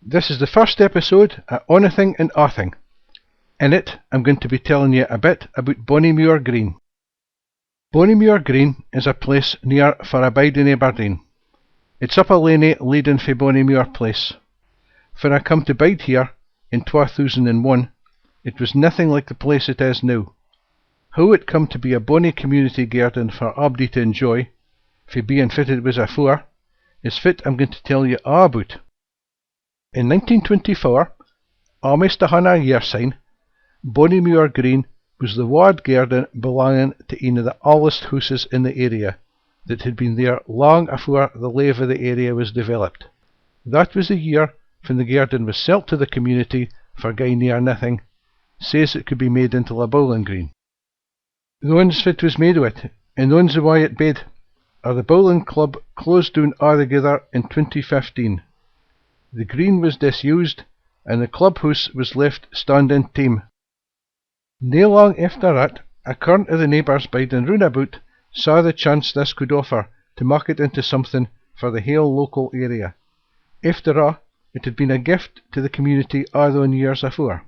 This is the first episode at Oniething and Awthing. In it, I'm going to be telling you a bit about Bonnymuir Green. Bonnymuir Green is a place near for abiding Aberdeen. It's up a laney leading fae Bonnymuir Place. When I come to bide here in 2001, it was nothing like the place it is now. How it come to be a bonny community garden for abody to enjoy, fae being fit it was afore, is fit I'm going to tell you a' about. In 1924, almost 100 years syne, Bonnymuir Green was the ward garden belonging to ane of the oldest houses in the area that had been there long afore the lave of the area was developed. That was the year when the garden was sold to the community for gey near nothing, says it could be made into a bowling green. The ones it was made with, and the ones why it bed, are the bowling club closed down altogether in 2015. The green was disused, and the clubhouse was left standing tame. Nae long after that, a current of the neighbours biding round about saw the chance this could offer to make it into something for the whole local area. After all, it had been a gift to the community all those years afore.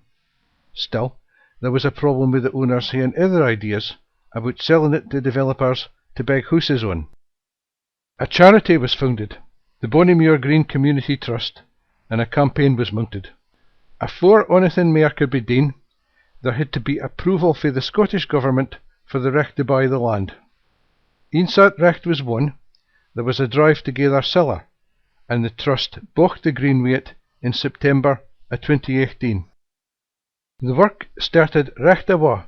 Still, there was a problem with the owners having other ideas about selling it to developers to big houses on. A charity was founded, the Bonnymuir Green Community Trust, and a campaign was mounted. Afore onything mair could be done, there had to be approval for the Scottish Government for the recht to buy the land. Once that recht was won, there was a drive to gather siller, and the Trust bought the green with it in September of 2018. The work started recht awa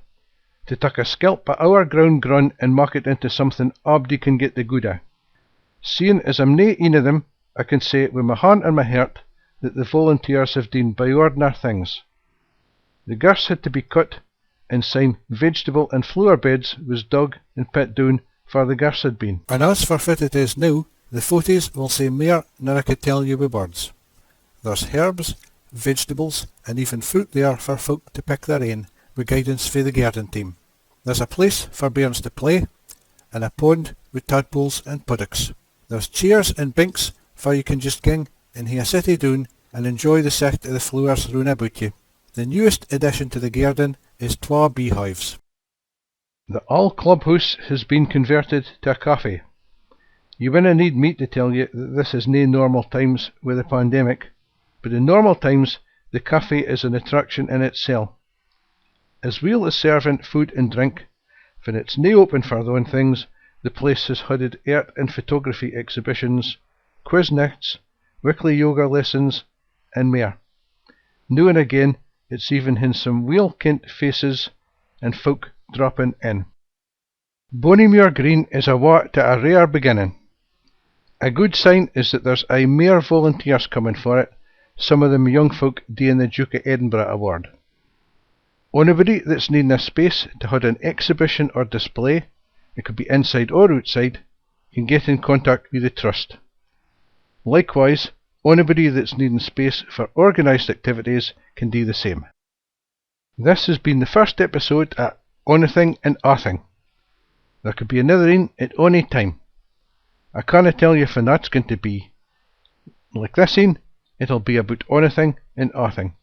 to take a scalp of our ground grun and make it into something abody can get the good of. Seeing as I'm nae ane of them, I can say with my hand on my heart that the volunteers have done by ordinary things. The grass had to be cut, and some vegetable and flower beds was dug and put down where the grass had been. And as for fit it is now, the photos will say mair than I could tell you with words. There's herbs, vegetables, and even fruit there for folk to pick their ain, with guidance for the garden team. There's a place for bairns to play, and a pond with tadpoles and puddocks. There's chairs and binks for you can just ging and hae a city down and enjoy the sight of the flowers round about you. The newest addition to the garden is 2 beehives. The old clubhouse has been converted to a cafe. You winna need me to tell you that this is nae normal times with the pandemic, but in normal times the cafe is an attraction in itself. As well as serving food and drink, when it's nae open for those things, the place has hooded art and photography exhibitions, quiz nights, weekly yoga lessons, and mair. Now and again, it's even in some weel-kent faces and folk dropping in. Bonnymuir Green is awa to a rare beginning. A good sign is that there's aye mair volunteers coming for it, some of them young folk doing the Duke of Edinburgh Award. Anybody that's needing a space to hold an exhibition or display, it could be inside or outside, can get in contact with the Trust. Likewise, anybody that's needing space for organised activities can do the same. This has been the first episode at Oniething and Awthing. There could be another one at any time. I canna tell you when that's going to be. Like this one, it'll be about Oniething and Awthing.